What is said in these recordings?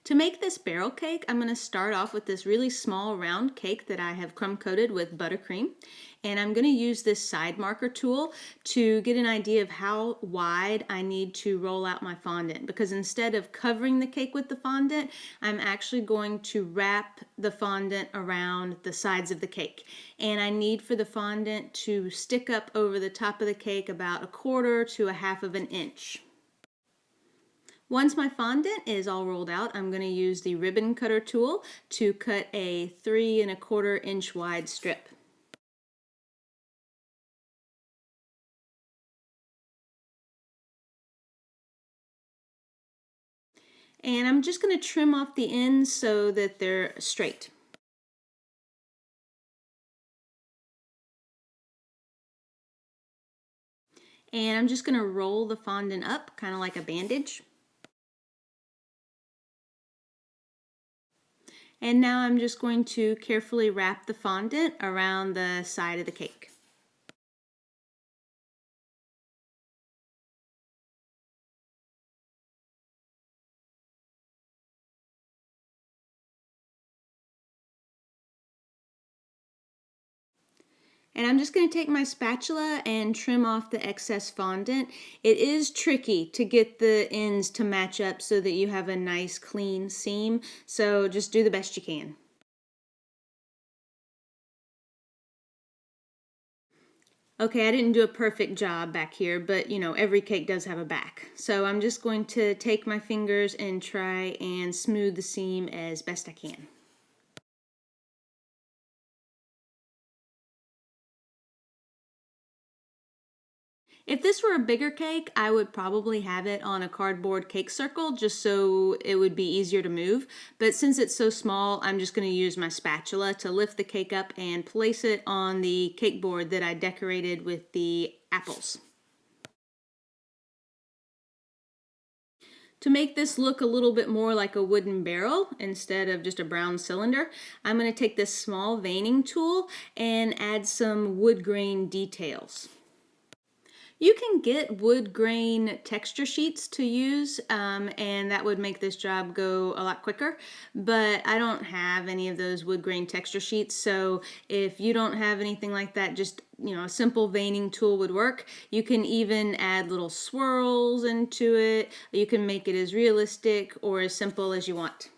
To make this barrel cake, I'm going to start off with this really small round cake that I have crumb coated with buttercream. And I'm going to use this side marker tool to get an idea of how wide I need to roll out my fondant. Because instead of covering the cake with the fondant, I'm actually going to wrap the fondant around the sides of the cake. And I need for the fondant to stick up over the top of the cake about 1/4 to 1/2 of an inch. Once my fondant is all rolled out, I'm going to use the ribbon cutter tool to cut a 3 1/4 inch wide strip. And I'm just going to trim off the ends so that they're straight. And I'm just going to roll the fondant up, kind of like a bandage. And now I'm just going to carefully wrap the fondant around the side of the cake. And I'm just going to take my spatula and trim off the excess fondant. It is tricky to get the ends to match up so that you have a nice clean seam, so just do the best you can. Okay, I didn't do a perfect job back here, but you know, every cake does have a back. So I'm just going to take my fingers and try and smooth the seam as best I can. If this were a bigger cake, I would probably have it on a cardboard cake circle just so it would be easier to move. But since it's so small, I'm just going to use my spatula to lift the cake up and place it on the cake board that I decorated with the apples. To make this look a little bit more like a wooden barrel instead of just a brown cylinder, I'm going to take this small veining tool and add some wood grain details. You can get wood grain texture sheets to use, and that would make this job go a lot quicker, but I don't have any of those wood grain texture sheets, so if you don't have anything like that, just a simple veining tool would work. You can even add little swirls into it. You can make it as realistic or as simple as you want.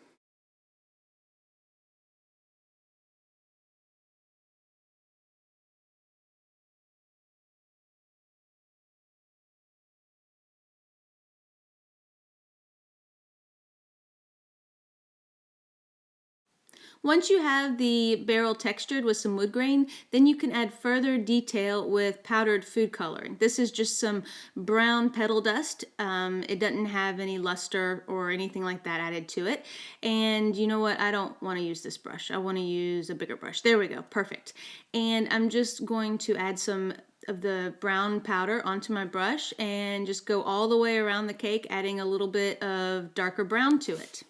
Once you have the barrel textured with some wood grain, then you can add further detail with powdered food coloring. This is just some brown petal dust. It doesn't have any luster or anything like that added to it. And you know what? I don't want to use this brush. I want to use a bigger brush. There we go. Perfect. And I'm just going to add some of the brown powder onto my brush and just go all the way around the cake, adding a little bit of darker brown to it.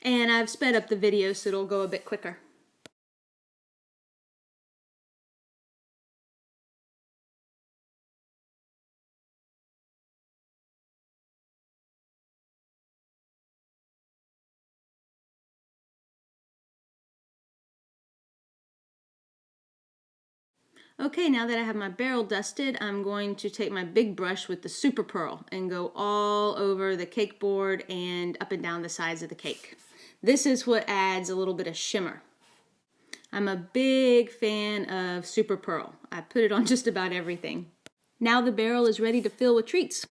And I've sped up the video so it'll go a bit quicker. Okay, now that I have my barrel dusted, I'm going to take my big brush with the super pearl and go all over the cake board and up and down the sides of the cake. This is what adds a little bit of shimmer. I'm a big fan of super pearl. I put it on just about everything. Now the barrel is ready to fill with treats.